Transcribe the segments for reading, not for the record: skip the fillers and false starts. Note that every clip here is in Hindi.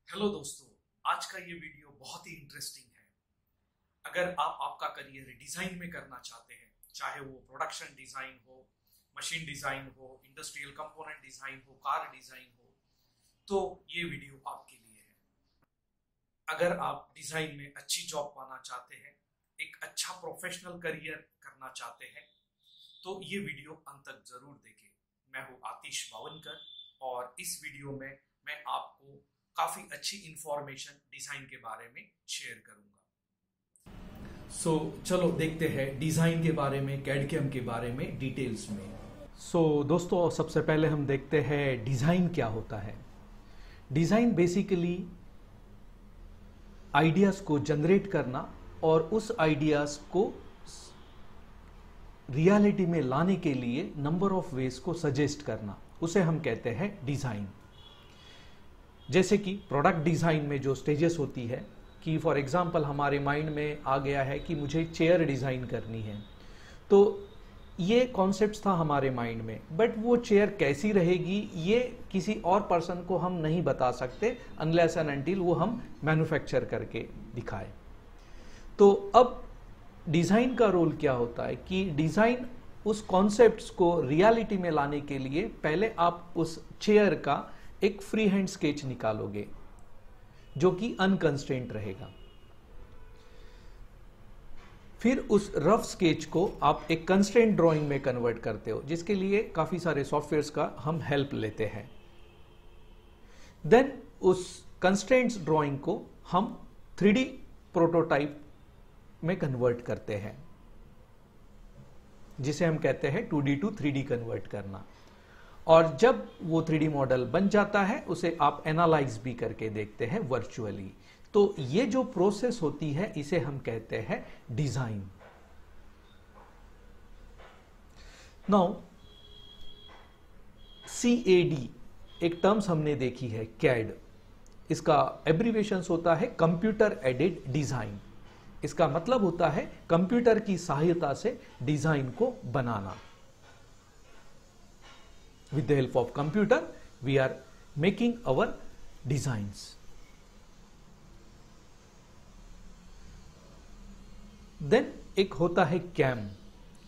हेलो दोस्तों, आज का ये वीडियो बहुत ही इंटरेस्टिंग है। अगर आप आपका करियर डिजाइन में करना चाहते हैं, चाहे वो प्रोडक्शन डिजाइन हो, मशीन डिजाइन हो, इंडस्ट्रियल कंपोनेंट डिजाइन हो, कार डिजाइन हो, तो ये वीडियो आपके लिए है। अगर आप डिजाइन में अच्छी जॉब पाना चाहते हैं, एक अच्छा प्रोफेशनल करियर करना चाहते हैं, तो ये वीडियो अंत तक जरूर देखें। मैं हूँ आतिश बावनकर और इस वीडियो में मैं आपको काफी अच्छी इंफॉर्मेशन डिजाइन के बारे में शेयर करूंगा। चलो देखते हैं डिजाइन के बारे में, कैड/कैम के बारे में डिटेल्स में। दोस्तों, सबसे पहले हम देखते हैं डिजाइन क्या होता है। डिजाइन बेसिकली आइडियाज को जनरेट करना और उस आइडियाज को रियलिटी में लाने के लिए नंबर ऑफ वेज को सजेस्ट करना, उसे हम कहते हैं डिजाइन। जैसे कि प्रोडक्ट डिजाइन में जो स्टेजेस होती है कि फॉर एग्जांपल हमारे माइंड में आ गया है कि मुझे चेयर डिजाइन करनी है, तो ये कॉन्सेप्ट था हमारे माइंड में, बट वो चेयर कैसी रहेगी ये किसी और पर्सन को हम नहीं बता सकते अनलेस एंड अनटिल वो हम मैन्युफैक्चर करके दिखाए। तो अब डिजाइन का रोल क्या होता है कि डिजाइन उस कॉन्सेप्ट्स को रियलिटी में लाने के लिए पहले आप उस चेयर का एक फ्री हैंड स्केच निकालोगे जो कि अनकंस्ट्रेंट रहेगा। फिर उस रफ स्केच को आप एक कंस्ट्रेंट ड्राइंग में कन्वर्ट करते हो, जिसके लिए काफी सारे सॉफ्टवेयर्स का हम हेल्प लेते हैं। देन उस कंस्ट्रेंट्स ड्राइंग को हम 3D प्रोटोटाइप में कन्वर्ट करते हैं, जिसे हम कहते हैं 2D टू 3D कन्वर्ट करना। और जब वो 3D मॉडल बन जाता है उसे आप एनालाइज भी करके देखते हैं वर्चुअली। तो ये जो प्रोसेस होती है इसे हम कहते हैं डिजाइन। नाउ CAD एक टर्म्स हमने देखी है, कैड। इसका एब्रीविएशंस होता है कंप्यूटर एडेड डिजाइन। इसका मतलब होता है कंप्यूटर की सहायता से डिजाइन को बनाना। With the help of computer, we are making our designs. Then एक होता है CAM.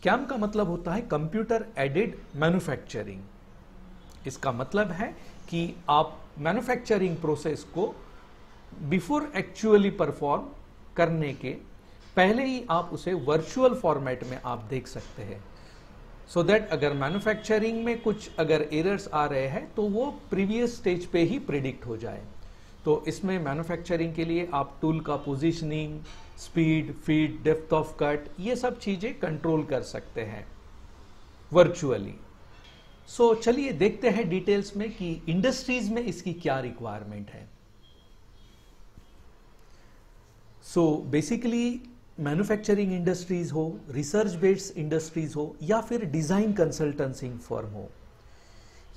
CAM का मतलब होता है कंप्यूटर एडेड मैन्युफैक्चरिंग। इसका मतलब है कि आप मैन्युफैक्चरिंग प्रोसेस को बिफोर एक्चुअली परफॉर्म करने के पहले ही आप उसे वर्चुअल फॉर्मेट में आप देख सकते हैं, सो दैट अगर मैन्युफैक्चरिंग में कुछ अगर एरर्स आ रहे हैं तो वो प्रीवियस स्टेज पे ही प्रिडिक्ट हो जाए। तो इसमें मैन्युफैक्चरिंग के लिए आप टूल का positioning, speed, feed, depth of cut, ये सब चीजें कंट्रोल कर सकते हैं वर्चुअली। सो चलिए देखते हैं डिटेल्स में कि इंडस्ट्रीज में इसकी क्या रिक्वायरमेंट है। सो बेसिकली मैन्युफैक्चरिंग इंडस्ट्रीज हो, रिसर्च बेस्ड इंडस्ट्रीज हो या फिर डिजाइन कंसल्टेंसिंग फर्म हो,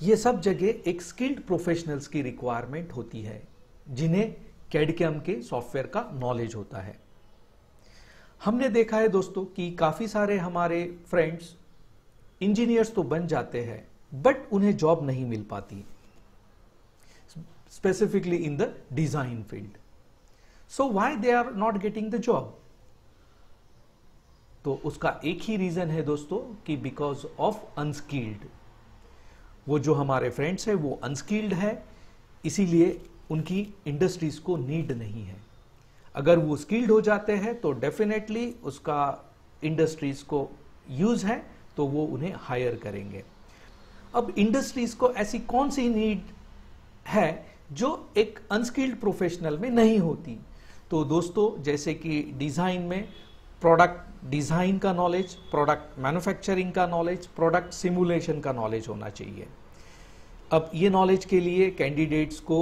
ये सब जगह एक स्किल्ड प्रोफेशनल्स की रिक्वायरमेंट होती है जिन्हें कैड/कैम के सॉफ्टवेयर का नॉलेज होता है। हमने देखा है दोस्तों कि काफी सारे हमारे फ्रेंड्स इंजीनियर्स तो बन जाते हैं बट उन्हें जॉब नहीं मिल पाती, specifically in the design field. So why they are not getting the job? तो उसका एक ही रीजन है दोस्तों कि बिकॉज ऑफ अनस्किल्ड। वो जो हमारे फ्रेंड्स हैं वो अनस्किल्ड है, इसीलिए उनकी इंडस्ट्रीज को नीड नहीं है। अगर वो स्किल्ड हो जाते हैं तो डेफिनेटली उसका इंडस्ट्रीज को यूज है, तो वो उन्हें हायर करेंगे। अब इंडस्ट्रीज को ऐसी कौन सी नीड है जो एक अनस्किल्ड प्रोफेशनल में नहीं होती? तो दोस्तों, जैसे कि डिजाइन में प्रोडक्ट डिजाइन का नॉलेज, प्रोडक्ट मैन्युफैक्चरिंग का नॉलेज, प्रोडक्ट सिमुलेशन का नॉलेज होना चाहिए। अब ये नॉलेज के लिए कैंडिडेट्स को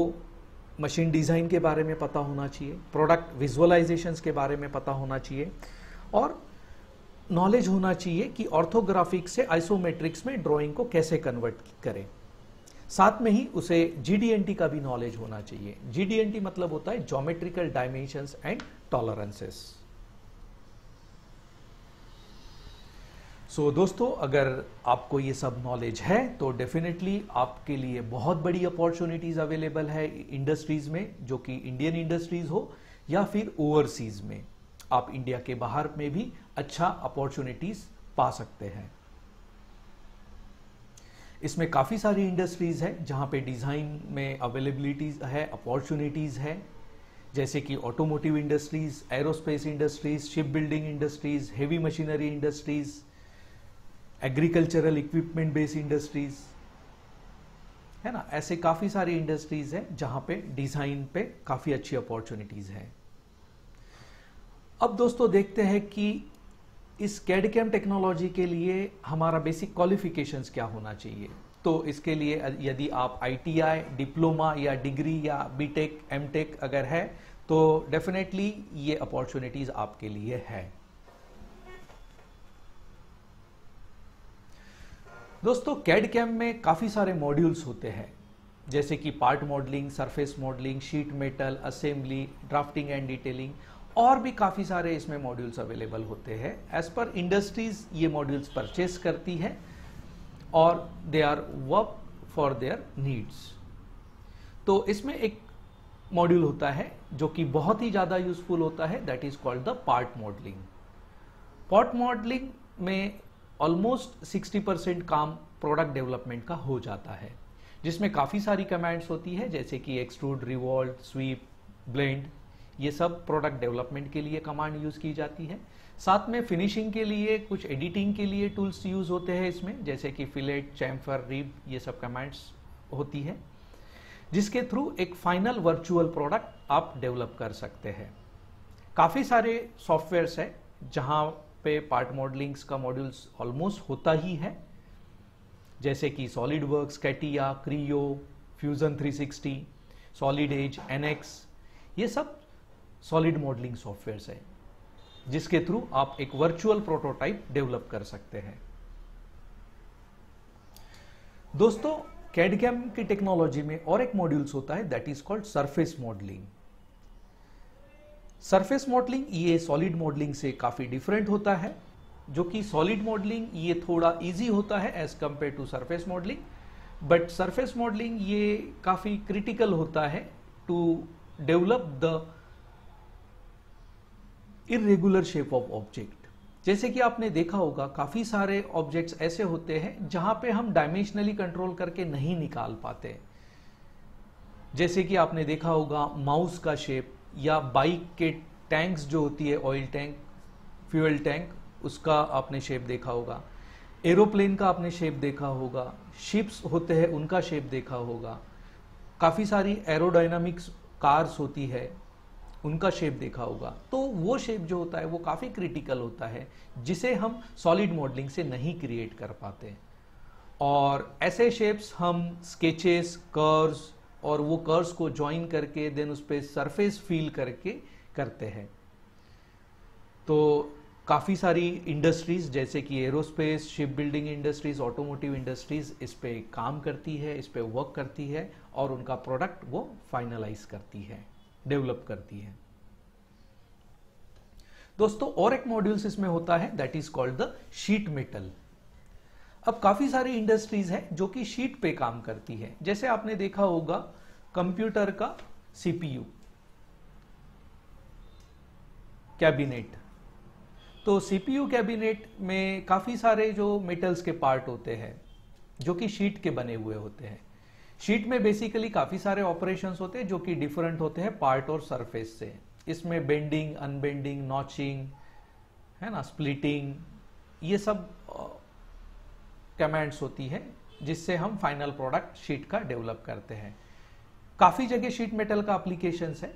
मशीन डिजाइन के बारे में पता होना चाहिए, प्रोडक्ट विजुअलाइजेशंस के बारे में पता होना चाहिए और नॉलेज होना चाहिए कि ऑर्थोग्राफिक से आइसोमेट्रिक्स में ड्राइंग को कैसे कन्वर्ट करें। साथ में ही उसे GD&T का भी नॉलेज होना चाहिए। GD&T मतलब होता है ज्योमेट्रिकल डायमेंशंस एंड टॉलरेंसेस। दोस्तों, अगर आपको ये सब नॉलेज है तो डेफिनेटली आपके लिए बहुत बड़ी अपॉर्चुनिटीज अवेलेबल है इंडस्ट्रीज में, जो कि इंडियन इंडस्ट्रीज हो या फिर ओवरसीज में। आप इंडिया के बाहर में भी अच्छा अपॉर्चुनिटीज पा सकते हैं। इसमें काफ़ी सारी इंडस्ट्रीज है जहाँ पे डिज़ाइन में अवेलेबिलिटीज है, अपॉर्चुनिटीज़ है, जैसे कि automotive industries, aerospace industries, ship building industries, heavy machinery industries, agricultural equipment based industries, है ना। ऐसे काफ़ी सारी इंडस्ट्रीज है जहाँ पे डिज़ाइन पे काफ़ी अच्छी अपॉर्चुनिटीज़ है। अब दोस्तों देखते हैं कि इस कैड कैम टेक्नोलॉजी के लिए हमारा बेसिक क्वालिफिकेशंस क्या होना चाहिए। तो इसके लिए यदि आप ITI, डिप्लोमा या डिग्री या बीटेक, एमटेक अगर है तो डेफिनेटली ये अपॉर्चुनिटीज आपके लिए है। दोस्तों, कैड कैम में काफ़ी सारे मॉड्यूल्स होते हैं, जैसे कि part modelling, surface modelling, sheet metal, assembly, drafting and detailing, और भी काफ़ी सारे इसमें मॉड्यूल्स अवेलेबल होते हैं। एज पर इंडस्ट्रीज ये मॉड्यूल्स परचेस करती है और they are work for their needs. तो इसमें एक मॉड्यूल होता है जो कि बहुत ही ज़्यादा यूजफुल होता है, that is called the part modelling. Part modelling में ऑलमोस्ट 60% काम प्रोडक्ट डेवलपमेंट का हो जाता है, जिसमें काफ़ी सारी कमांड्स होती है, जैसे कि एक्सट्रूड, रिवॉल्व, स्वीप, ब्लेंड, ये सब प्रोडक्ट डेवलपमेंट के लिए कमांड यूज की जाती है। साथ में फिनिशिंग के लिए कुछ एडिटिंग के लिए टूल्स यूज होते हैं इसमें, जैसे कि फिलेट, चैम्फर, रिब, ये सब कमांड्स होती है, जिसके थ्रू एक फाइनल वर्चुअल प्रोडक्ट आप डेवलप कर सकते हैं। काफ़ी सारे सॉफ्टवेयर्स है जहाँ पे पार्ट मॉडलिंग्स का मॉड्यूल्स ऑलमोस्ट होता ही है, जैसे कि SolidWorks, Catia, Creo, Fusion 360, Solid Edge, NX, ये सब सॉलिड मॉडलिंग सॉफ्टवेयर्स है जिसके थ्रू आप एक वर्चुअल प्रोटोटाइप डेवलप कर सकते हैं। दोस्तों, कैड कैम की टेक्नोलॉजी में और एक मॉड्यूल्स होता है, that is called surface modelling. Surface modelling ये सॉलिड मॉडलिंग से काफी डिफरेंट होता है, जो कि सॉलिड मॉडलिंग ये थोड़ा इजी होता है as compare to surface modelling, but surface modelling ये काफी क्रिटिकल होता है to develop the irregular shape of object. जैसे कि आपने देखा होगा काफी सारे ऑब्जेक्ट्स ऐसे होते हैं जहां पे हम डायमेंशनली कंट्रोल करके नहीं निकाल पाते, जैसे कि आपने देखा होगा माउस का शेप, या बाइक के टैंक्स जो होती है, ऑयल टैंक, फ्यूल टैंक, उसका आपने शेप देखा होगा, एरोप्लेन का आपने शेप देखा होगा, शिप्स होते हैं उनका शेप देखा होगा, काफी सारी एरोडायनामिक्स कार्स होती है उनका शेप देखा होगा। तो वो शेप जो होता है वो काफी क्रिटिकल होता है, जिसे हम सॉलिड मॉडलिंग से नहीं क्रिएट कर पाते, और ऐसे शेप्स हम स्केचेस, कर्व्स, और वो कर्व्स को ज्वाइन करके देन उस पर सरफेस फील करके करते हैं। तो काफ़ी सारी इंडस्ट्रीज जैसे कि aerospace, ship building industries, automotive industries इस पे काम करती है, इस पे वर्क करती है, और उनका प्रोडक्ट वो फाइनलाइज करती है, डेवलप करती है। दोस्तों, और एक मॉड्यूल्स इसमें होता है, that is called the sheet metal. अब काफी सारी इंडस्ट्रीज है जो कि शीट पे काम करती है, जैसे आपने देखा होगा कंप्यूटर का CPU कैबिनेट। तो CPU कैबिनेट में काफी सारे जो मेटल्स के पार्ट होते हैं जो कि शीट के बने हुए होते हैं। शीट में बेसिकली काफी सारे ऑपरेशंस होते हैं जो कि डिफरेंट होते हैं पार्ट और सरफेस से। इसमें बेंडिंग, अनबेंडिंग, नॉचिंग, है ना, स्प्लिटिंग, ये सब कमांड्स होती है जिससे हम फाइनल प्रोडक्ट शीट का डेवलप करते हैं। काफी जगह शीट मेटल का एप्लीकेशंस है,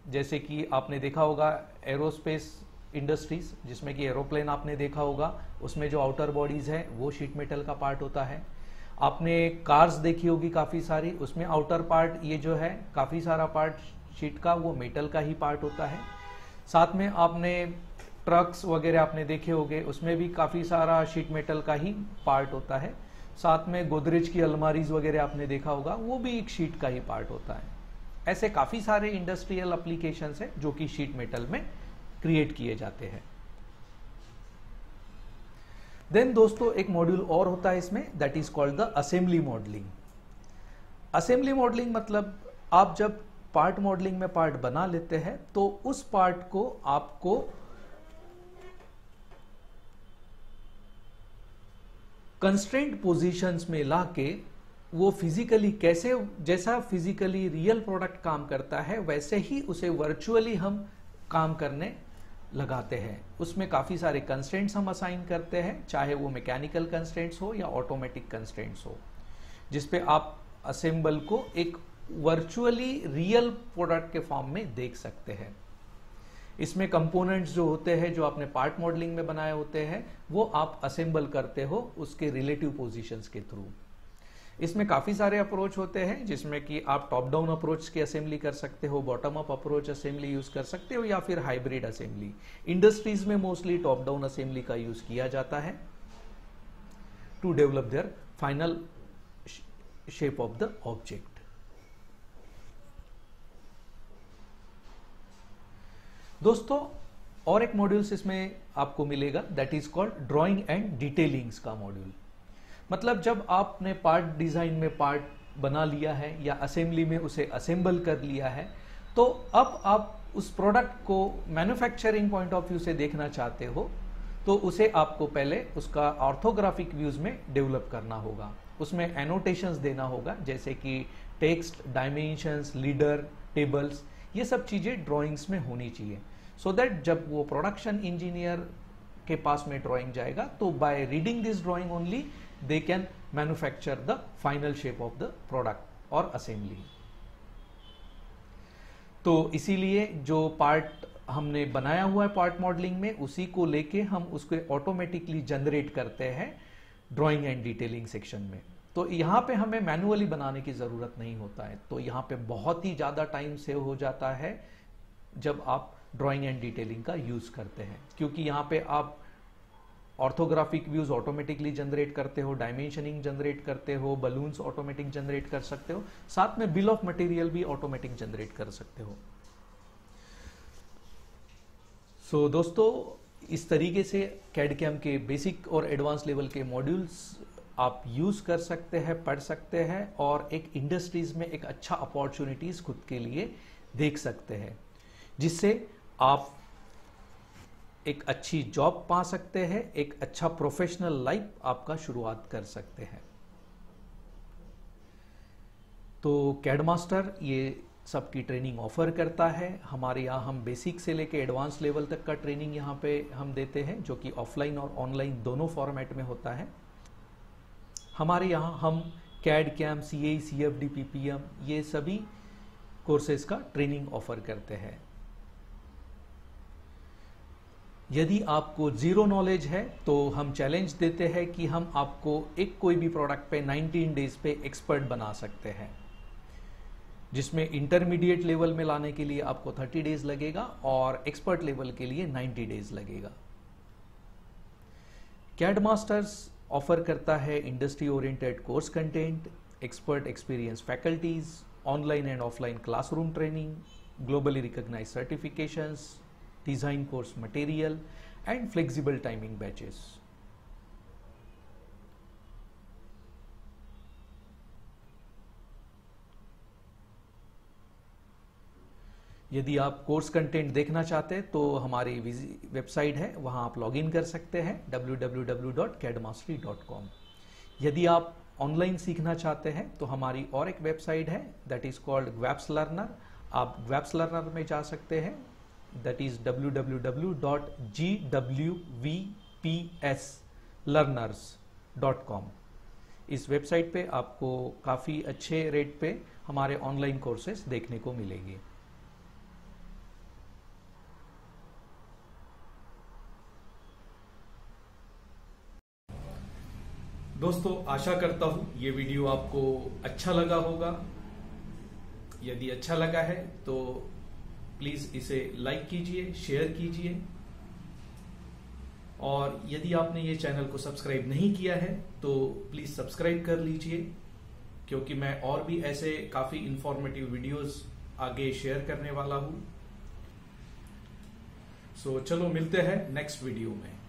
जैसे कि आपने देखा होगा एरोस्पेस इंडस्ट्रीज, जिसमें कि एरोप्लेन आपने देखा होगा, उसमें जो आउटर बॉडीज है वो शीट मेटल का पार्ट होता है। आपने कार्स देखी होगी काफी सारी, उसमें आउटर पार्ट ये जो है काफी सारा पार्ट शीट का वो मेटल का ही पार्ट होता है। साथ में आपने ट्रक्स वगैरह आपने देखे होंगे, उसमें भी काफी सारा शीट मेटल का ही पार्ट होता है। साथ में गोदरेज की अलमारीज वगैरह आपने देखा होगा, वो भी एक शीट का ही पार्ट होता है। ऐसे काफी सारे इंडस्ट्रियल एप्लीकेशंस है जो कि शीट मेटल में क्रिएट किए जाते हैं। देन दोस्तों एक मॉड्यूल और होता है इसमें, that is called the assembly modelling. Assembly modelling मतलब आप जब पार्ट मॉडलिंग में पार्ट बना लेते हैं तो उस पार्ट को आपको कंस्ट्रेंट पोजीशंस में लाके वो फिजिकली कैसे, जैसा फिजिकली रियल प्रोडक्ट काम करता है वैसे ही उसे वर्चुअली हम काम करने लगाते हैं। उसमें काफी सारे कंस्ट्रेंट्स हम असाइन करते हैं, चाहे वो मैकेनिकल कंस्ट्रेंट्स हो या ऑटोमेटिक कंस्ट्रेंट्स हो, जिसपे आप असेंबल को एक वर्चुअली रियल प्रोडक्ट के फॉर्म में देख सकते हैं। इसमें कंपोनेंट्स जो होते हैं, जो आपने पार्ट मॉडलिंग में बनाए होते हैं, वो आप असेंबल करते हो उसके रिलेटिव पोजीशंस के थ्रू। इसमें काफी सारे अप्रोच होते हैं, जिसमें कि आप टॉप डाउन अप्रोच की असेंबली कर सकते हो, bottom up approach assembly use कर सकते हो, या फिर हाइब्रिड असेंबली। इंडस्ट्रीज में मोस्टली टॉप डाउन असेंबली का यूज किया जाता है to develop their final shape of the object. दोस्तों और एक मॉड्यूल्स इसमें आपको मिलेगा, that is called drawing and detailings का मॉड्यूल। मतलब जब आपने पार्ट डिजाइन में पार्ट बना लिया है या असेंबली में उसे असेंबल कर लिया है, तो अब आप उस प्रोडक्ट को मैन्युफैक्चरिंग पॉइंट ऑफ व्यू से देखना चाहते हो, तो उसे आपको पहले उसका ऑर्थोग्राफिक व्यूज में डेवलप करना होगा। उसमें एनोटेशंस देना होगा, जैसे कि टेक्स्ट, डायमेंशंस, लीडर, टेबल्स, ये सब चीजें ड्राइंग्स में होनी चाहिए, सो दैट जब वो प्रोडक्शन इंजीनियर के पास में ड्राइंग जाएगा तो by reading this drawing only they can manufacture the final shape of the product और असेंबली। तो इसीलिए जो पार्ट हमने बनाया हुआ है पार्ट मॉडलिंग में, उसी को लेके हम उसको ऑटोमेटिकली जनरेट करते हैं ड्राइंग एंड डिटेलिंग सेक्शन में। तो यहाँ पे हमें मैनुअली बनाने की जरूरत नहीं होता है, तो यहाँ पे बहुत ही ज्यादा टाइम सेव हो जाता है जब आप ड्राइंग एंड डिटेलिंग का यूज करते हैं, क्योंकि यहाँ पे आप ऑर्थोग्राफिक व्यूज ऑटोमेटिकली जनरेट करते हो, डायमेंशनिंग जनरेट करते हो, बलून्स ऑटोमेटिक जनरेट कर सकते हो, साथ में बिल ऑफ मटेरियल भी ऑटोमेटिक जनरेट कर सकते हो। सो दोस्तों इस तरीके से कैड कैम के बेसिक और एडवांस लेवल के मॉड्यूल्स आप यूज कर सकते हैं, पढ़ सकते हैं, और एक इंडस्ट्रीज में एक अच्छा अपॉर्चुनिटीज खुद के लिए देख सकते हैं, जिससे आप एक अच्छी जॉब पा सकते हैं, एक अच्छा प्रोफेशनल लाइफ आपका शुरुआत कर सकते हैं। तो कैड मास्टर ये सबकी ट्रेनिंग ऑफर करता है। हमारे यहाँ हम बेसिक से लेके एडवांस लेवल तक का ट्रेनिंग यहाँ पे हम देते हैं, जो कि ऑफलाइन और ऑनलाइन दोनों फॉर्मेट में होता है। हमारे यहाँ हम CAD CAM, CAE, CFD, PPM ये सभी कोर्सेज का ट्रेनिंग ऑफर करते हैं। यदि आपको जीरो नॉलेज है तो हम चैलेंज देते हैं कि हम आपको एक कोई भी प्रोडक्ट पे 19 डेज पे एक्सपर्ट बना सकते हैं, जिसमें इंटरमीडिएट लेवल में लाने के लिए आपको 30 डेज लगेगा और एक्सपर्ट लेवल के लिए 90 डेज लगेगा। कैड मास्टर्स ऑफर करता है industry oriented course content, expert experience faculties, online and offline classroom training, globally recognised certifications, design course material and flexible timing batches. यदि आप कोर्स कंटेंट देखना चाहते हैं तो हमारी वेबसाइट है, वहां आप लॉगिन कर सकते हैं www.cadmastery.com। यदि आप ऑनलाइन सीखना चाहते हैं तो हमारी और एक वेबसाइट है, दैट इज कॉल्ड ग्वैप्स लर्नर। आप ग्वैप्स लर्नर में जा सकते हैं, दैट इज www.gwpslearners.com। इस वेबसाइट पे आपको काफी अच्छे रेट पे हमारे ऑनलाइन कोर्सेज देखने को मिलेंगे। दोस्तों आशा करता हूं ये वीडियो आपको अच्छा लगा होगा। यदि अच्छा लगा है तो प्लीज इसे लाइक कीजिए, शेयर कीजिए, और यदि आपने ये चैनल को सब्सक्राइब नहीं किया है तो प्लीज सब्सक्राइब कर लीजिए, क्योंकि मैं और भी ऐसे काफी इंफॉर्मेटिव वीडियोस आगे शेयर करने वाला हूं। सो चलो मिलते हैं नेक्स्ट वीडियो में।